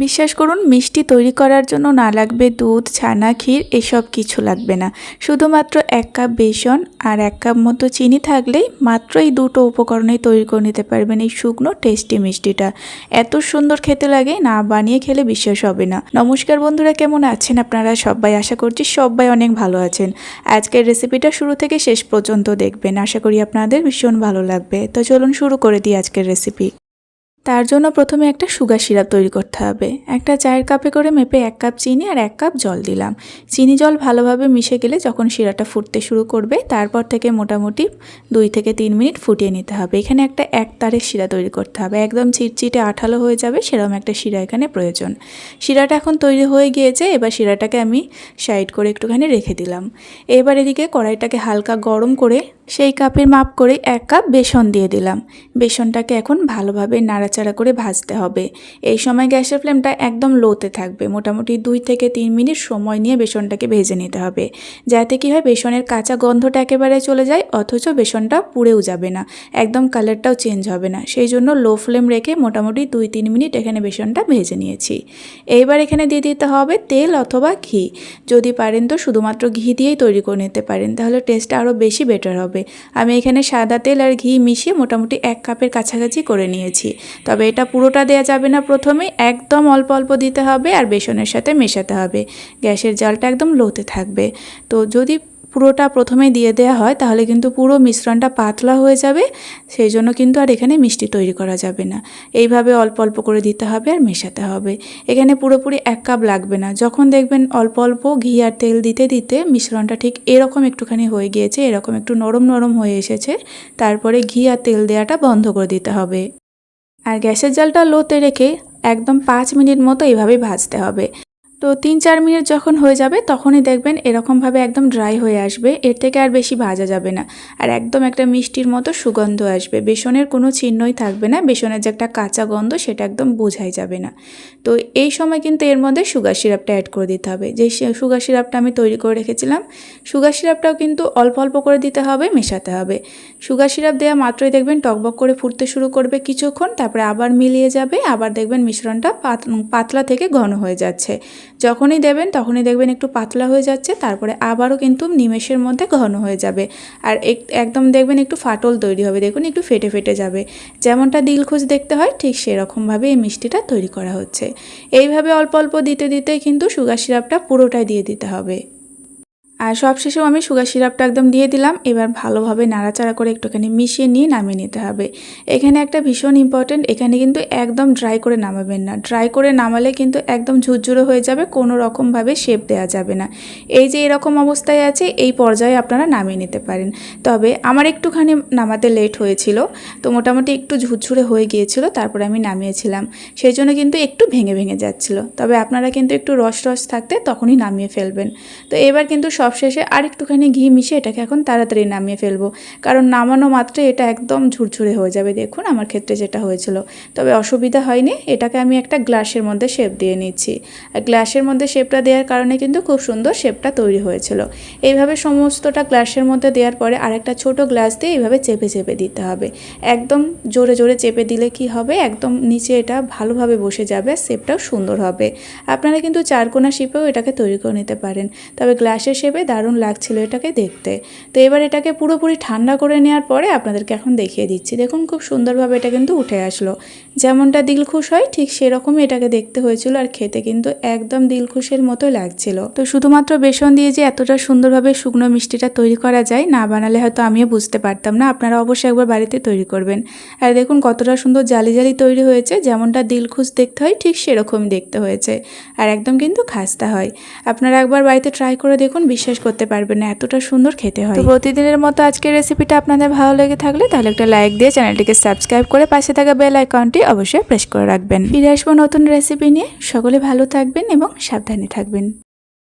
বিশ্বাস করুন মিষ্টি তৈরি করার জন্য না লাগবে দুধ, ছানা, ক্ষীর এসব কিছু লাগবে না। শুধুমাত্র 1 কাপ বেসন আর 1 কাপ মতো চিনি থাকলেই মাত্র এই দুটো উপকরণেই তৈরি করে নিতে পারবেন এই শুকনো টেস্টি মিষ্টিটা। এত সুন্দর খেতে লাগে, না বানিয়ে খেলে বিশ্বাস হবে না। নমস্কার বন্ধুরা, কেমন আছেন আপনারা সবাই? আশা করছি সবাই অনেক ভালো আছেন। আজকের রেসিপিটা শুরু থেকে শেষ পর্যন্ত দেখবেন, আশা করি আপনাদের ভীষণ ভালো লাগবে। তো চলুন শুরু করে দিই আজকের রেসিপি। তার জন্য প্রথমে একটা সুগার সিরাপ তৈরি করতে হবে। একটা চায়ের কাপে করে মেপে 1 কাপ চিনি আর 1 কাপ জল দিলাম। চিনি জল ভালোভাবে মিশে গেলে যখন শিরাটা ফুটতে শুরু করবে, তারপর থেকে মোটামুটি 2 থেকে 3 মিনিট ফুটিয়ে নিতে হবে। এখানে একটা একতারের শিরা তৈরি করতে হবে, একদম চিটচিটে আঠালো হয়ে যাবে সেরকম একটা শিরা এখানে প্রয়োজন। শিরাটা এখন তৈরি হয়ে গিয়েছে, এবার শিরাটাকে আমি সাইড করে একটুখানি রেখে দিলাম। এবার এদিকে কড়াইটাকে হালকা গরম করে সেই কাপের মাপ করে 1 কাপ বেসন দিয়ে দিলাম। বেসনটাকে এখন ভালোভাবে নাড়াচাড়া করে ভাজতে হবে। এই সময় গ্যাসের ফ্লেমটা একদম লোতে থাকবে। মোটামুটি 2 থেকে 3 মিনিট সময় নিয়ে বেসনটাকে ভেজে নিতে হবে, যাতে কি হয় বেসনের কাঁচা গন্ধটা একেবারে চলে যায়, অথচ বেসনটা পুড়েও যাবে না, একদম কালারটাও চেঞ্জ হবে না। সেই জন্য লো ফ্লেম রেখে মোটামুটি 2-3 মিনিট এখানে বেসনটা ভেজে নিয়েছি। এইবার এখানে দিয়ে দিতে হবে তেল অথবা ঘি। যদি পারেন তো শুধুমাত্র ঘি দিয়েই তৈরি করে নিতে পারেন, তাহলে টেস্টটা আরও বেশি বেটার হবে। আমি এখানে সাদা তেল আর ঘি মিশিয়ে মোটামুটি 1 কাপের কাছাকাছি করে নিয়েছি। তবে এটা পুরোটা দেওয়া যাবে না, প্রথমে একদম অল্প অল্প দিতে হবে আর বেসনের সাথে মেশাতে হবে। গ্যাসের জালটা একদম লোতে থাকবে। তো যদি পুরোটা প্রথমে দিয়ে দেওয়া হয় তাহলে কিন্তু পুরো মিশ্রণটা পাতলা হয়ে যাবে, সেই জন্য কিন্তু আর এখানে মিষ্টি তৈরি করা যাবে না। এইভাবে অল্প অল্প করে দিতে হবে আর মেশাতে হবে। এখানে পুরোপুরি 1 কাপ লাগবে না। যখন দেখবেন অল্প অল্প ঘি আর তেল দিতে দিতে মিশ্রণটা ঠিক এরকম একটুখানি হয়ে গিয়েছে, এরকম একটু নরম নরম হয়ে এসেছে, তারপরে ঘি আর তেল দেওয়াটা বন্ধ করে দিতে হবে। আর গ্যাসের জালটা লোতে রেখে একদম 5 মিনিট মতো এইভাবেই ভাজতে হবে। তো 3-4 মিনিট যখন হয়ে যাবে তখনই দেখবেন এরকমভাবে একদম ড্রাই হয়ে আসবে, এর থেকে আর বেশি ভাজা যাবে না। আর একদম একটা মিষ্টির মতো সুগন্ধ আসবে, বেসনের কোনো চিহ্নই থাকবে না, বেসনের যে একটা কাঁচা গন্ধ সেটা একদম বোঝাই যাবে না। তো এই সময় কিন্তু এর মধ্যে সুগার সিরাপটা অ্যাড করে দিতে হবে। যে সুগার সিরাপটা আমি তৈরি করে রেখেছিলাম, সুগার সিরাপটাও কিন্তু অল্প অল্প করে দিতে হবে, মেশাতে হবে। সুগার সিরাপ দেওয়া মাত্রই দেখবেন টকবক করে ফুটতে শুরু করবে কিছুক্ষণ, তারপরে আবার মিলিয়ে যাবে, আবার দেখবেন মিশ্রণটা পাতলা থেকে ঘন হয়ে যাচ্ছে। যখনই দেবেন তখনই দেখবেন একটু পাতলা হয়ে যাচ্ছে, তারপরে আবারও কিন্তু নিমেষের মধ্যে ঘন হয়ে যাবে। আর একদম দেখবেন একটু ফাটল তৈরি হবে, দেখুন একটু ফেটে ফেটে যাবে। যেমনটা দিলখুশ দেখতে হয় ঠিক সেরকমভাবে এই মিষ্টিটা তৈরি করা হচ্ছে। এইভাবে অল্প অল্প দিতে দিতে কিন্তু সুগার সিরাপটা পুরোটাই দিয়ে দিতে হবে। আর সবশেষেও আমি সুগার সিরাপটা একদম দিয়ে দিলাম। এবার ভালোভাবে নাড়াচাড়া করে একটুখানি মিশিয়ে নিয়ে নামিয়ে নিতে হবে। এখানে একটা ভীষণ ইম্পর্টেন্ট, এখানে কিন্তু একদম ড্রাই করে নামাবেন না। ড্রাই করে নামালে কিন্তু একদম ঝুরঝুরে হয়ে যাবে, কোনো রকমভাবে শেপ দেওয়া যাবে না। এই যে এরকম অবস্থায় আছে, এই পর্যায়ে আপনারা নামিয়ে নিতে পারেন। তবে আমার একটুখানি নামাতে লেট হয়েছিল, তো মোটামুটি একটু ঝুরঝুরে হয়ে গিয়েছিল, তারপরে আমি নামিয়েছিলাম, সেই জন্য কিন্তু একটু ভেঙে ভেঙে যাচ্ছিল। তবে আপনারা কিন্তু একটু রস রস থাকতে তখনই নামিয়ে ফেলবেন। তো এবার কিন্তু সবশেষে আর একটুখানি ঘি মিশিয়ে এটাকে এখন তাড়াতাড়ি নামিয়ে ফেলবো, কারণ নামানো মাত্রই এটা একদম ঝুরঝুরে হয়ে যাবে। দেখুন আমার ক্ষেত্রে যেটা হয়েছিল। তবে অসুবিধা হয়নি, এটাকে আমি একটা গ্লাসের মধ্যে শেপ দিয়ে নিচ্ছি। আর গ্লাসের মধ্যে শেপটা দেওয়ার কারণে কিন্তু খুব সুন্দর শেপটা তৈরি হয়েছিল। এইভাবে সমস্তটা গ্লাসের মধ্যে দেওয়ার পরে আরেকটা ছোট গ্লাস দিয়ে এইভাবে চেপে চেপে দিতে হবে। একদম জোরে জোরে চেপে দিলে কি হবে, একদম নিচে এটা ভালোভাবে বসে যাবে, শেপটাও সুন্দর হবে। আপনারা কিন্তু চারকোনা শেপেও এটাকে তৈরি করে নিতে পারেন, তবে গ্লাসের শেপে দারুণ লাগছিল এটাকে দেখতে। তো এবার এটাকে পুরোপুরি ঠান্ডা করে নেওয়ার পরে আপনাদেরকে এখন দেখিয়ে দিচ্ছি। দেখুন খুব সুন্দরভাবে এটা কিন্তু উঠে আসলো, যেমনটা দিলখুশ হয় ঠিক সেরকমই এটাকে দেখতে হয়েছিল, আর খেতে কিন্তু একদম দিলখুশের মতোই লাগছিল। তো শুধুমাত্র বেসন দিয়ে যে এতটা সুন্দরভাবে শুকনো মিষ্টিটা তৈরি করা যায়, না বানালে হয়তো আমিও বুঝতে পারতাম না। আপনারা অবশ্যই একবার বাড়িতে তৈরি করবেন। আর দেখুন কতটা সুন্দর জালি জালি তৈরি হয়েছে, যেমনটা দিলখুশ দেখতে হয় ঠিক সেরকমই দেখতে হয়েছে, আর একদম কিন্তু খাস্তা হয়। আপনারা একবার বাড়িতে ট্রাই করে দেখুন, বিশ্বাস করতে পারবেন না এতটা সুন্দর খেতে হয়। তো প্রতিদিনের মতো আজকের রেসিপিটা আপনাদের ভালো লেগে থাকলে তাহলে একটা লাইক দিয়ে চ্যানেলটিকে সাবস্ক্রাইব করে পাশে থাকা বেল আইকনটি অবশ্যই প্রেস করে রাখবেন। ফিরে আসবো নতুন রেসিপি নিয়ে। সকলে ভালো থাকবেন এবং সাবধানে থাকবেন।